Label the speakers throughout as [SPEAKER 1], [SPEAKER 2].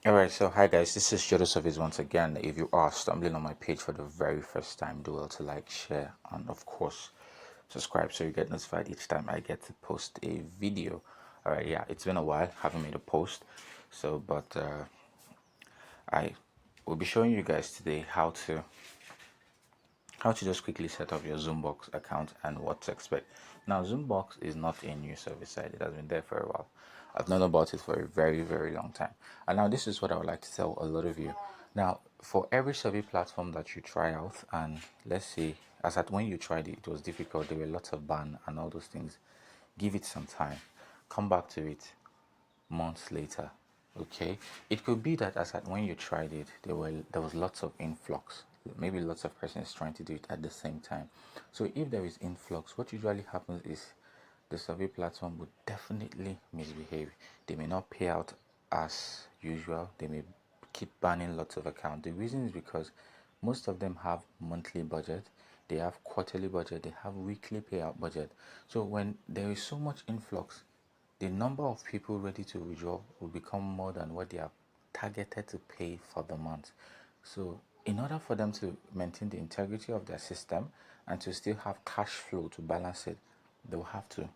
[SPEAKER 1] Alright, so hi guys, this is Jodo Service once again. If you are stumbling on my page for the very first time, do well to like, share, and of course, subscribe so you get notified each time I get to post a video. Alright, yeah, it's been a while, haven't made a post, so but I will be showing you guys today how to just quickly set up your Zoombox account and what to expect. Now, Zoombox is not a new service site. It has been there for a while. I've known about it for a very, very long time. And now this is what I would like to tell a lot of you. Now, for every survey platform that you try out, and let's say, as at when you tried it, it was difficult, there were lots of ban and all those things, give it some time. Come back to it months later. Okay, it could be that as at when you tried it, there was lots of influx, maybe lots of persons trying to do it at the same time. So if there is influx, what usually happens is the survey platform would definitely misbehave. They may not pay out as usual, they may keep banning lots of accounts. The reason is because most of them have monthly budget, they have quarterly budget, they have weekly payout budget. So when there is so much influx, the number of people ready to withdraw will become more than what they are targeted to pay for the month. So, in order for them to maintain the integrity of their system and to still have cash flow to balance it, they will have to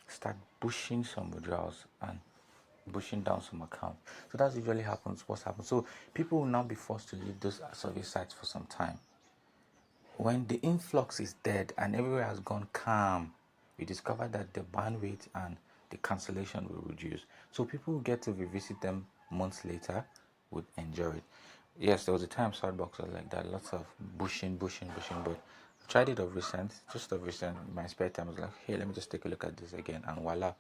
[SPEAKER 1] start pushing some withdrawals and pushing down some accounts. So that's usually happens. What's happened? So people will now be forced to leave those service sites for some time. When the influx is dead and everywhere has gone calm, you discover that the bandwidth and the cancellation will reduce. So people who get to revisit them months later would enjoy it. Yes, there was a time Starbucks was like that, lots of bushing, but I tried it of recent, just of recent, in my spare time. I was like, hey, let me just take a look at this again, and voila,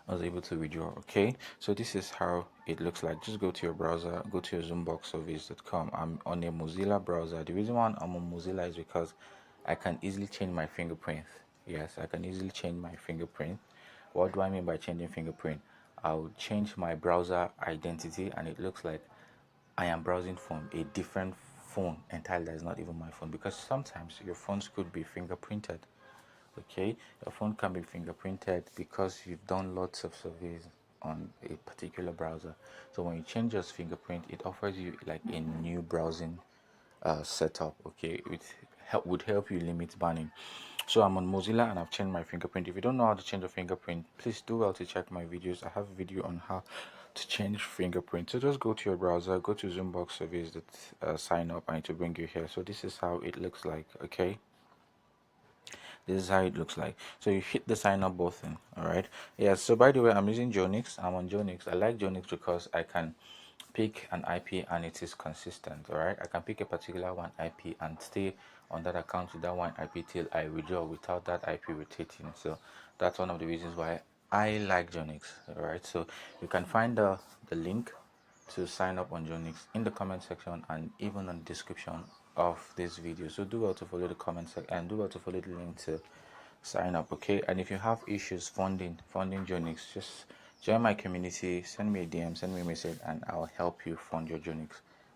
[SPEAKER 1] I was able to withdraw. Okay, so this is how it looks like. Just go to your browser, go to your zoomboxservice.com. I'm on a Mozilla browser. The reason why I'm on Mozilla is because I can easily change my fingerprint. Yes, I can easily change my fingerprint. What do I mean by changing fingerprint? I'll change my browser identity and it looks like I am browsing from a different phone entirely that is not even my phone, because sometimes your phones could be fingerprinted. Okay, your phone can be fingerprinted because you've done lots of surveys on a particular browser. So when you change your fingerprint, it offers you like a new browsing setup. Okay, it would help you limit banning. So I'm on Mozilla and I've changed my fingerprint. If you don't know how to change a fingerprint, please do well to check my videos. I have a video on how to change fingerprint. So just go to your browser, go to Zoombox service that sign up, and it will bring you here. So this is how it looks like. Okay, this is how it looks like. So you hit the sign up button. All right, yeah. So by the way, I'm using Jonix. I'm on Jonix. I like Jonix because I can pick an IP and it is consistent. All right, I can pick a particular one IP and stay on that account with that one IP till I withdraw without that IP rotating. So that's one of the reasons why I like Jonix. All right, so you can find the link to sign up on Jonix in the comment section and even on the description of this video. So do well to follow the comment section and do well to follow the link to sign up. Okay, and if you have issues funding Jonix, just join my community, send me a DM, send me a message, and I'll help you fund your Jonix.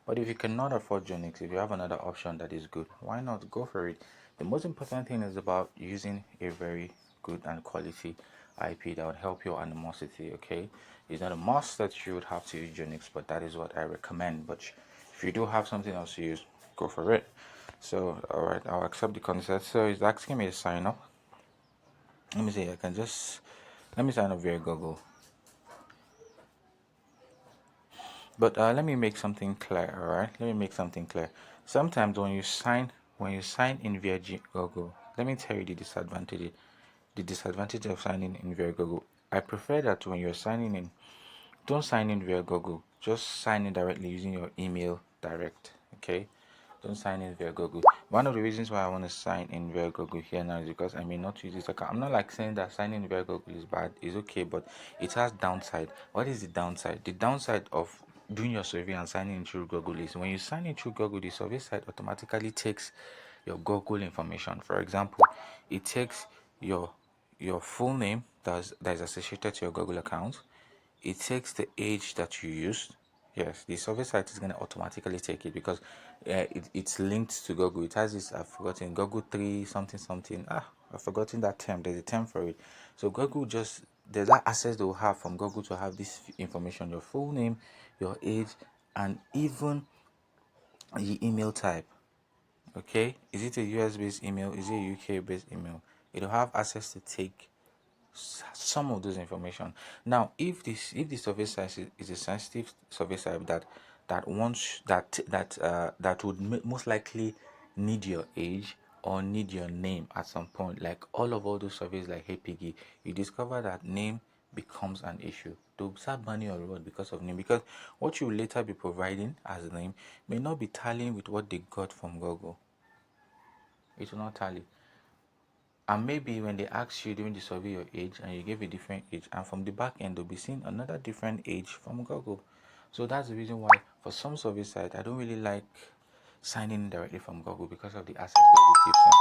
[SPEAKER 1] But if you cannot afford Jonix, if you have another option that is good, why not go for it? The most important thing is about using a very good and quality IP that would help your animosity. Okay, it's not a must that you would have to use Unix, but that is what I recommend. But if you do have something else to use, go for it. So all right, I'll accept the consent. So it's asking me to sign up. Let me see. I can just let me sign up via Google. But let me make something clear. All right, let me make something clear. Sometimes when you sign in via Google, let me tell you the disadvantage. The disadvantage of signing in via Google. I prefer that when you're signing in, don't sign in via Google. Just sign in directly using your email direct. Okay. Don't sign in via Google. One of the reasons why I want to sign in via Google here now is because I may not use this account. I'm not like saying that signing in via Google is bad. It's okay, but it has downside. What is the downside? The downside of doing your survey and signing in through Google is when you sign in through Google, the survey site automatically takes your Google information. For example, it takes your full name that is associated to your Google account. It takes the age that you used. Yes, the survey site is going to automatically take it because it's linked to Google. It has this, I've forgotten, Google 3 something something. I've forgotten that term. There's a term for it. So Google just there's that access they will have from Google to have this information: your full name, your age, and even the email type. Okay, is it a US based email? Is it a UK based email? It'll have access to take some of those information. Now, if the survey size is a sensitive survey size that would most likely need your age or need your name at some point, like all those surveys like Hey Piggy, you discover that name becomes an issue. They'll start banning your reward because of name, because what you will later be providing as a name may not be tallying with what they got from Google. It will not tally. And maybe when they ask you during the survey your age and you give a different age, and from the back end they'll be seeing another different age from Google. So that's the reason why for some survey sites I don't really like signing directly from Google, because of the access Google gives them.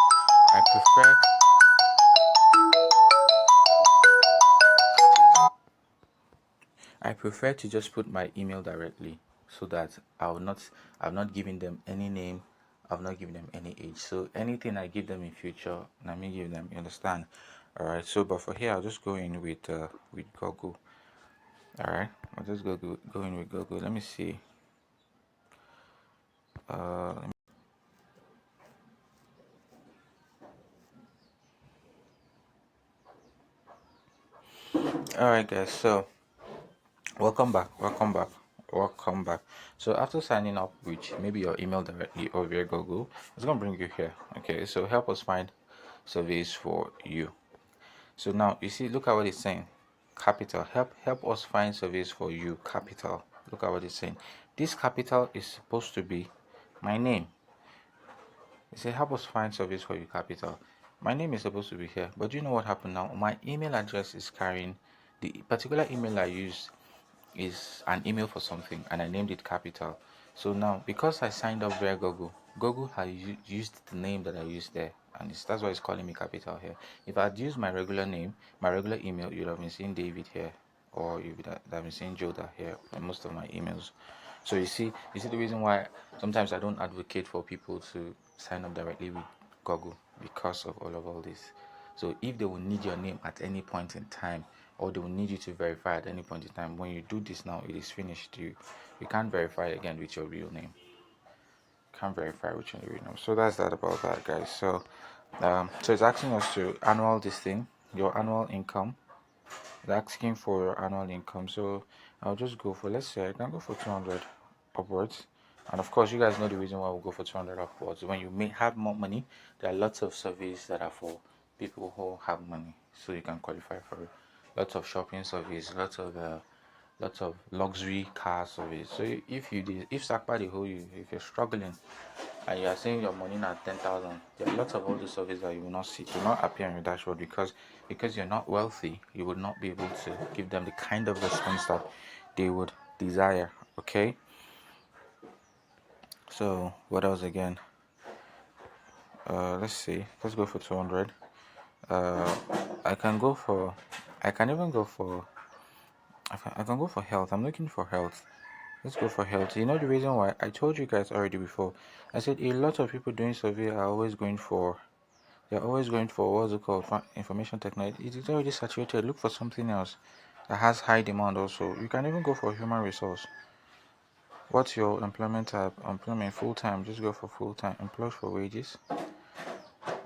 [SPEAKER 1] I prefer to just put my email directly, so that I'm not giving them any name, I've not given them any age. So anything I give them in future, I may give them, you understand? Alright, so but for here I'll just go in with Google. Alright, I'll just go in with Google. Let me see. Alright guys, so welcome back. So after signing up with maybe your email directly or via Google, it's gonna bring you here. Okay, so help us find surveys for you. So now you see, look at what it's saying. Capital. Help us find surveys for you. Capital. Look at what it's saying. This capital is supposed to be my name. It said help us find surveys for you. Capital. My name is supposed to be here, but do you know what happened now? My email address is carrying the particular email I used is an email for something, and I named it Capital. So now, because I signed up via Google, Google has used the name that I used there, and that's why it's calling me Capital here. If I had used my regular name, my regular email, you'd have been seeing David here, or you would have been seeing Joda here on most of my emails. So you see the reason why sometimes I don't advocate for people to sign up directly with Google, because of all this. So if they will need your name at any point in time, or they will need you to verify at any point in time, when you do this now, it is finished. You can't verify again with your real name. Can't verify with your real name. So that's that about that, guys. So it's asking us to annual this thing, your annual income. It's asking for your annual income. So I'll just go for, let's say I can go for 200 upwards. And of course, you guys know the reason why we'll go for 200 upwards. When you may have more money, there are lots of surveys that are for people who have money, so you can qualify for it. Lots of shopping surveys, lots of luxury car surveys. So if Sakpa they hold you, if you're struggling and you are saying your money at 10,000, there are lots of other surveys that you will not see, do not appear on your dashboard, because you're not wealthy. You would not be able to give them the kind of response that they would desire. Okay. So what else again? Let's see. Let's go for 200. Uh, I can go for. I can even go for. I can go for health. I'm looking for health. Let's go for health. You know the reason why? I told you guys already before. I said a lot of people doing survey are always going for. They're always going for what's it called? Information technology. It is already saturated. Look for something else that has high demand also. You can even go for human resource. What's your employment type? Employment full time. Just go for full time. Employed for wages.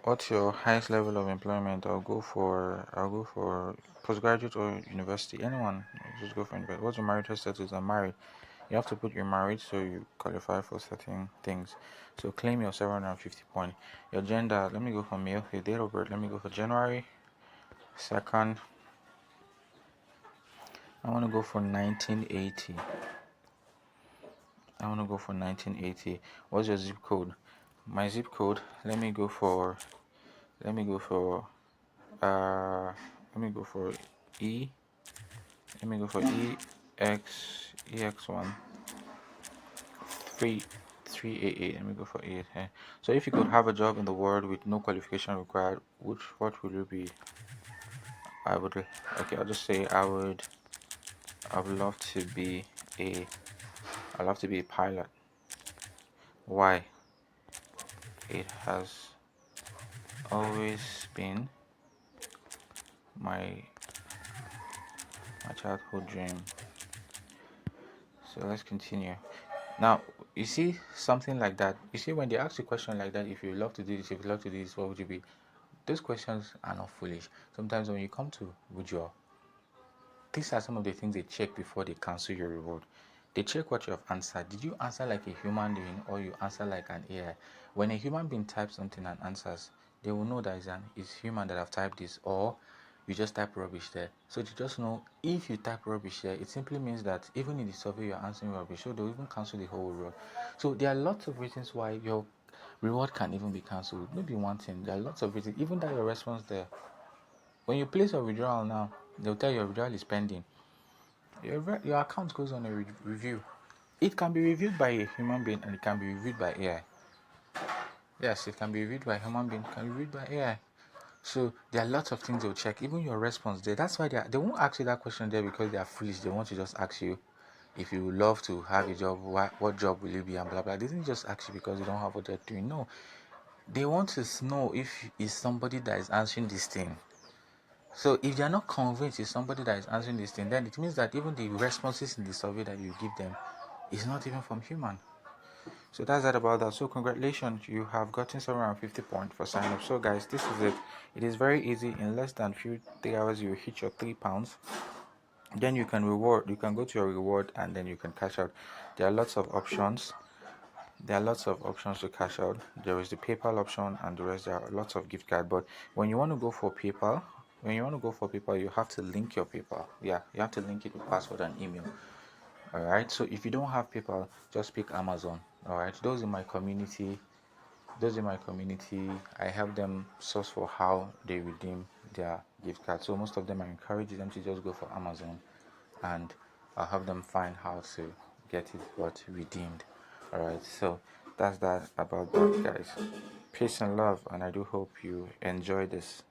[SPEAKER 1] What's your highest level of employment? I'll go for postgraduate or university. Anyone, just go for university. What's your marital status? I'm married. You have to put you're married so you qualify for certain things. So claim your 750 point. Your gender, let me go for male. Your date of birth, let me go for January 2nd. I want to go for 1980. What's your zip code? My zip code, let me go for let me go for uh let me go for E let me go for EX1 388. Let me go for 8 here. So if you could have a job in the world with no qualification required, what would you be? I'll just say I would love to be a pilot. Why? It has always been my childhood dream. So let's continue. Now, you see something like that. You see, when they ask you a question like that, if you love to do this, if you love to do this, what would you be? Those questions are not foolish. Sometimes when you come to withdraw, these are some of the things they check before they cancel your reward. They check what you have answered. Did you answer like a human being or you answer like an AI? When a human being types something and answers, they will know that it's human that have typed this, or you just type rubbish there. So to just know, if you type rubbish there, it simply means that even in the survey you're answering rubbish, so they'll even cancel the whole reward. So there are lots of reasons why your reward can even be cancelled. Maybe one thing, there are lots of reasons, even that your response there. When you place your withdrawal now, they'll tell you your withdrawal is pending. Your account goes on a review. It can be reviewed by a human being and it can be reviewed by AI. Yes, it can be reviewed by a human being, it can be reviewed by AI. So there are lots of things they'll check, even your response there. That's why they won't ask you that question there because they are foolish. They want to just ask you if you would love to have a job, what job will you be, and blah blah. They didn't just ask you because you don't have what they're doing. No, they want to know if it's somebody that is answering this thing. So if they are not convinced it's somebody that is answering this thing, then it means that even the responses in the survey that you give them is not even from human. So that's that about that. So congratulations, you have gotten somewhere around 50 points for sign up. So guys, this is it. It is very easy. In less than 3 hours, you will hit your £3. Then you can go to your reward and then you can cash out. There are lots of options. There are lots of options to cash out. There is the PayPal option and the rest. There are lots of gift card. But when you want to go for PayPal, you have to link your PayPal. Yeah, you have to link it with password and email. All right. So if you don't have PayPal, just pick Amazon. All right. Those in my community, I help them source for how they redeem their gift card. So most of them, I encourage them to just go for Amazon, and I'll help them find how to get it but redeemed. All right. So that's that about that, guys. Peace and love, and I do hope you enjoy this.